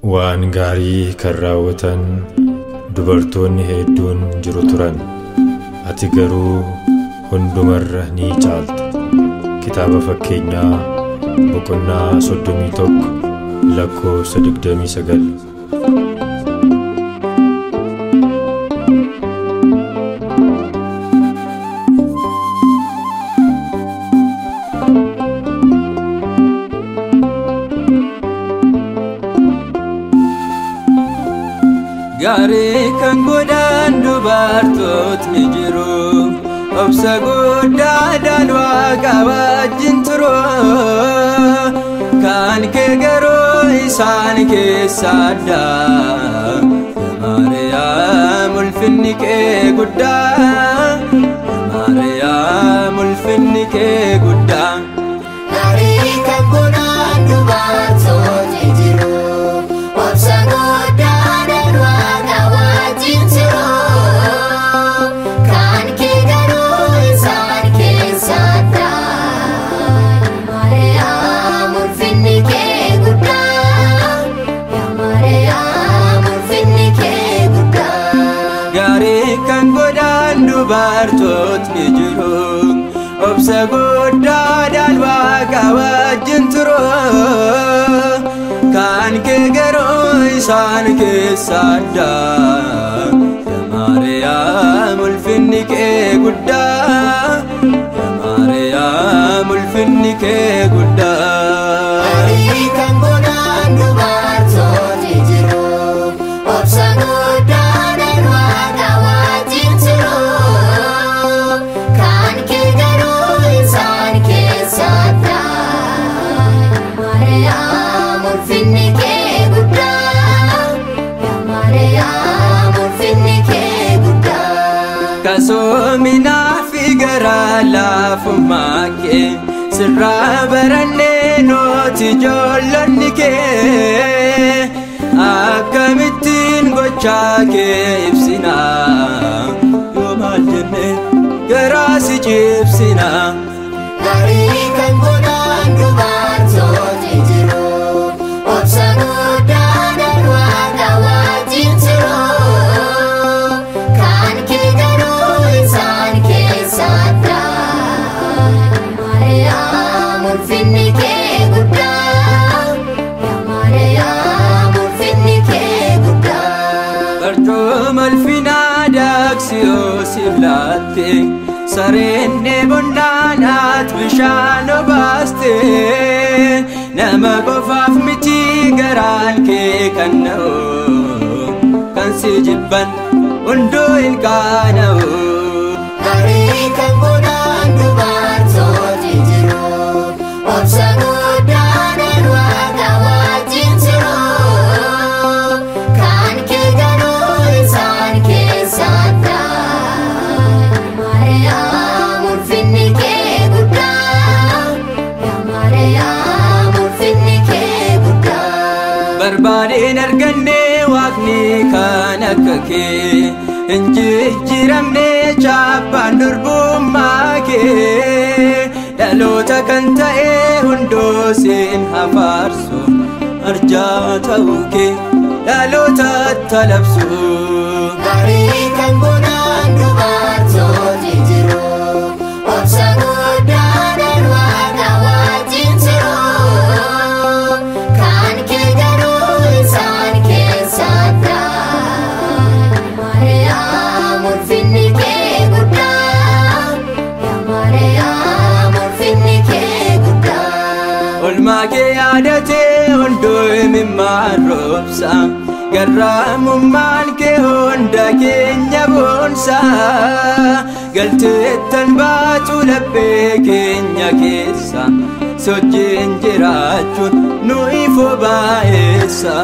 waan gaarii kan raawwatan dubartoonni hedduun jiru turan. Ati garuu hundumarra ni caalta. Kitaaba Fakkeenyaa boqonnaa 31 lakkoofsa 29. Gaarii kan godhan dubartootni jiru, obsa guddaadhaan Waaqa wajjin turu. Kan kee garuu isaan keessa adda. Maariyaam ulfinni kee guddaa, Maariyaam ulfinni kee guddaa. Gaarii kan godhan dubartootni jiru, obsa guddaadhaan Waaqa wajjin turu. Kan kee garuu isaan keessa adda. Maariyaam ulfinni kee guddaa, Maariyaam ulfinni kee guddaa. Gaarii kan godhan dubartootni jiru, obsa guddaadhaan Waaqa wajjin turu. Kan kee garuu isaan keessa adda. Maariyaam ulfinni kee guddaa, Maariyaam ulfinni kee guddaa. Gaarii kan godhan dubartootni jiru, obsa guddaadhaan Waaqa wajjin turu. Kan kee garuu isaan keessa adda. Maariyaam ulfinni kee guddaa, Maariyaam ulfinni kee guddaa. Kasoominaa fi garaa laafummaa kee sirraa barannee nooti ijoollonni kee. Akkamittiin gochaa kee ibsina, yoo maal jennee garaa si cibsina. Gaarii kan godhan dubartootni jiru, obsa guddaadhaan Waaqa wajjin turu. Kan kee garuu isaan keessa adda. Maariyaam ulfinni kee guddaa, Maariyaam ulfinni kee guddaa. Barcuma ulfinaa daaksiyoo siif laatte, sareen dheebonnaan ati bishaan obaaste. Nama qofaaf miti garaan kee kan na'u, kan si jibban hunduu hin qaana'u. Gaarii kan godhan dubartootni jiru, obsa guddaadhaan Waaqa wajjin turu. Kan kee garuu isaan keessa adda. Maariyaam ulfinni kee guddaa, Maariyaam ulfinni kee guddaa. Barbaadeen arganne Waaqni kan akka kee, hin jijjiiramne chaappaan durbummaa kee. Dhaloota kan ta'e hunduu siin hafaarsu, arjaa ta'uu kee dhaloota talabsu. Gaarii kan godhan dubartootni jiru, obsa guddaadhaan Waaqa wajjin turu. Kan kee garuu isaan keessa adda. Maariyaam ulfinni kee guddaa, Maariyaam ulfinni kee guddaa. Olmaa kee yaadatee hunduu imimmaan roobsa, garraamummaan kee hunda keenya boonsa. Galteettan baatu laphee keenya keessa, sochiin jiraachuun nu ifoo baay'eessa.